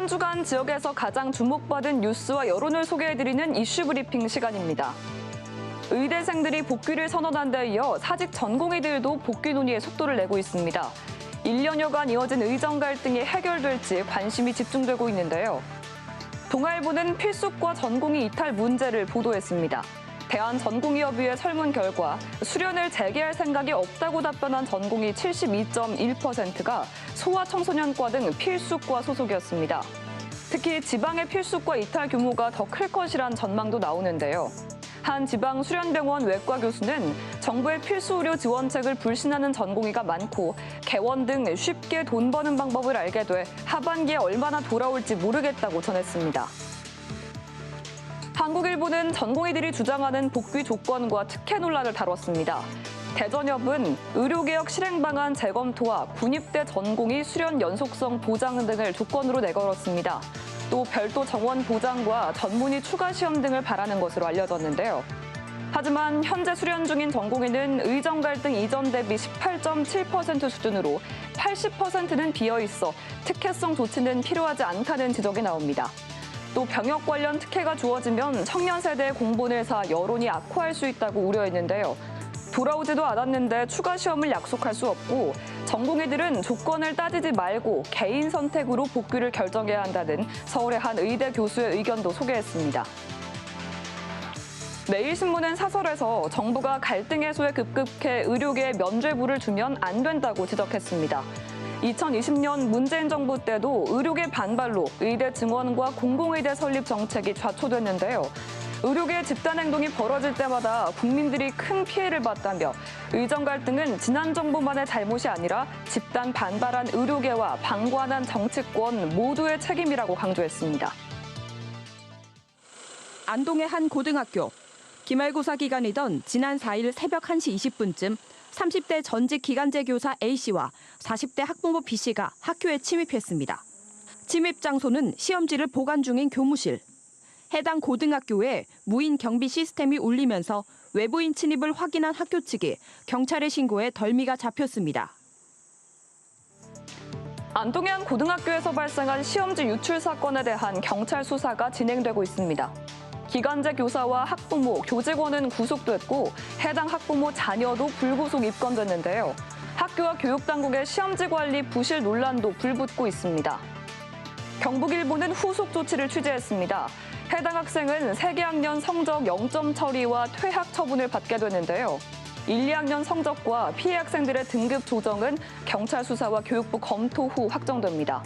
한 주간 지역에서 가장 주목받은 뉴스와 여론을 소개해드리는 이슈 브리핑 시간입니다. 의대생들이 복귀를 선언한 데 이어 사직 전공의들도 복귀 논의에 속도를 내고 있습니다. 1년여간 이어진 의정 갈등이 해결될지 관심이 집중되고 있는데요. 동아일보는 필수과 전공의 이탈 문제를 보도했습니다. 대한전공의협의회 설문 결과 수련을 재개할 생각이 없다고 답변한 전공의 72.1%가 소아청소년과 등 필수과 소속이었습니다. 특히 지방의 필수과 이탈 규모가 더 클 것이란 전망도 나오는데요. 한 지방 수련병원 외과 교수는 정부의 필수 의료 지원책을 불신하는 전공의가 많고 개원 등 쉽게 돈 버는 방법을 알게 돼 하반기에 얼마나 돌아올지 모르겠다고 전했습니다. 한국일보는 전공의들이 주장하는 복귀 조건과 특혜 논란을 다뤘습니다. 대전협은 의료개혁 실행 방안 재검토와 군입대 전공의 수련 연속성 보장 등을 조건으로 내걸었습니다. 또 별도 정원 보장과 전문의 추가 시험 등을 바라는 것으로 알려졌는데요. 하지만 현재 수련 중인 전공의는 의정 갈등 이전 대비 18.7% 수준으로 80%는 비어 있어 특혜성 조치는 필요하지 않다는 지적이 나옵니다. 또 병역 관련 특혜가 주어지면 청년 세대의 공분을 사 여론이 악화할 수 있다고 우려했는데요. 돌아오지도 않았는데 추가 시험을 약속할 수 없고 전공의들은 조건을 따지지 말고 개인 선택으로 복귀를 결정해야 한다는 서울의 한 의대 교수의 의견도 소개했습니다. 매일신문은 사설에서 정부가 갈등 해소에 급급해 의료계에 면죄부를 주면 안 된다고 지적했습니다. 2020년 문재인 정부 때도 의료계 반발로 의대 증원과 공공의대 설립 정책이 좌초됐는데요. 의료계 집단 행동이 벌어질 때마다 국민들이 큰 피해를 봤다며 의정 갈등은 지난 정부만의 잘못이 아니라 집단 반발한 의료계와 방관한 정치권 모두의 책임이라고 강조했습니다. 안동의 한 고등학교. 기말고사 기간이던 지난 4일 새벽 1시 20분쯤 30대 전직 기간제 교사 A씨와 40대 학부모 B씨가 학교에 침입했습니다. 침입 장소는 시험지를 보관 중인 교무실. 해당 고등학교에 무인 경비 시스템이 울리면서 외부인 침입을 확인한 학교 측이 경찰에 신고해 덜미가 잡혔습니다. 안동의 한 고등학교에서 발생한 시험지 유출 사건에 대한 경찰 수사가 진행되고 있습니다. 기간제 교사와 학부모, 교직원은 구속됐고 해당 학부모 자녀도 불구속 입건됐는데요. 학교와 교육당국의 시험지 관리 부실 논란도 불붙고 있습니다. 경북일보는 후속 조치를 취재했습니다. 해당 학생은 3개학년 성적 0점 처리와 퇴학 처분을 받게 되는데요. 1, 2학년 성적과 피해 학생들의 등급 조정은 경찰 수사와 교육부 검토 후 확정됩니다.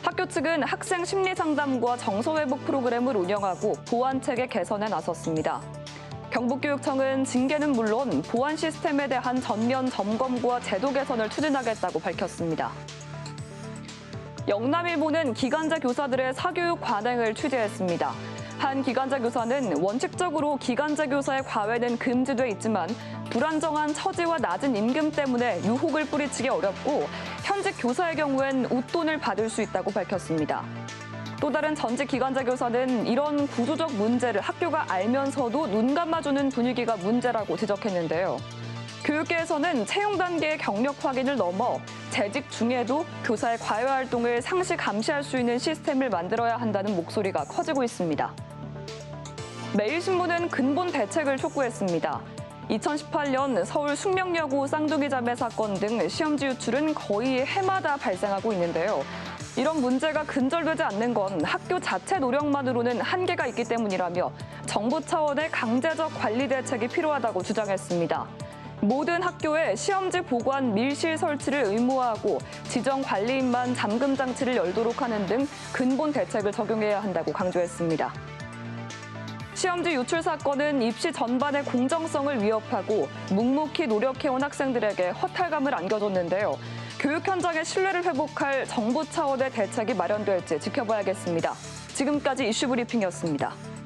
학교 측은 학생 심리 상담과 정서 회복 프로그램을 운영하고 보안 체계 개선에 나섰습니다. 경북교육청은 징계는 물론 보안 시스템에 대한 전면 점검과 제도 개선을 추진하겠다고 밝혔습니다. 영남일보는 기간제 교사들의 사교육 관행을 취재했습니다. 한 기간제 교사는 원칙적으로 기간제 교사의 과외는 금지돼 있지만 불안정한 처지와 낮은 임금 때문에 유혹을 뿌리치기 어렵고 현직 교사의 경우엔 웃돈을 받을 수 있다고 밝혔습니다. 또 다른 전직 기간제 교사는 이런 구조적 문제를 학교가 알면서도 눈 감아주는 분위기가 문제라고 지적했는데요. 교육계에서는 채용 단계의 경력 확인을 넘어 재직 중에도 교사의 과외 활동을 상시 감시할 수 있는 시스템을 만들어야 한다는 목소리가 커지고 있습니다. 매일신문은 근본 대책을 촉구했습니다. 2018년 서울 숙명여고 쌍둥이 자매 사건 등 시험지 유출은 거의 해마다 발생하고 있는데요. 이런 문제가 근절되지 않는 건 학교 자체 노력만으로는 한계가 있기 때문이라며 정부 차원의 강제적 관리 대책이 필요하다고 주장했습니다. 모든 학교에 시험지 보관 밀실 설치를 의무화하고 지정 관리인만 잠금 장치를 열도록 하는 등 근본 대책을 적용해야 한다고 강조했습니다. 시험지 유출 사건은 입시 전반의 공정성을 위협하고 묵묵히 노력해온 학생들에게 허탈감을 안겨줬는데요. 교육 현장의 신뢰를 회복할 정부 차원의 대책이 마련될지 지켜봐야겠습니다. 지금까지 이슈 브리핑이었습니다.